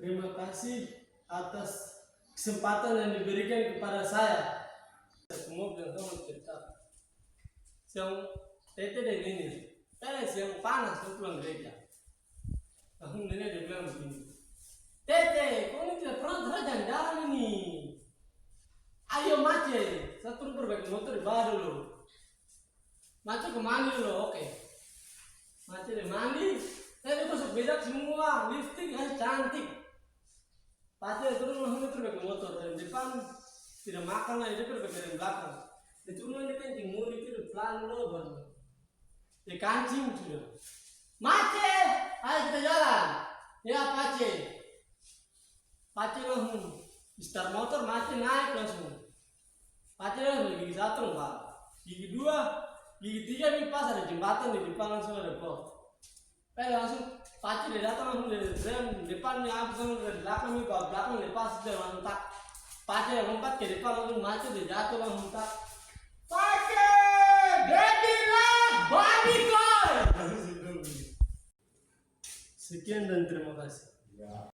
Terima kasih atas kesempatan yang diberikan kepada saya. Semua bilang kamu cerita. Siang tete dari ini, siang panas aku pulang gereja. Lalu nenek dia bilang begini, Tete, kau ini tidak pernah jalan-jalan ini. Ayo Mace, saya turun perbaiki motor di bawah dulu. Mace ke mandi dulu, oke. Mace di mandi, saya masuk bedak semua, lipstick harus cantik. Pace turun langsung perbaiki motor dari depan, tidak makan lagi, dia perbaiki dari belakang. Dia turun lagi kencing, murid itu pelan dulu baru. Dia kancing sudah. Mace, ayo kita jalan. Ya Pace. Pace langsung start motor, Mace naik langsung. Pace langsung gigi satu Pak, gigi dua, gigi tiga nih pas ada jembatan di depan langsung ada pot. Langsung Pace dia datang langsung dari depannya apa sama dari belakang nih Pak, belakang lepas dia langsung tak. Pace lompat ke depan langsung Mace dia jatuh langsung tak. Pace, jadilah body boy. Sekian dan terima kasih. Ya.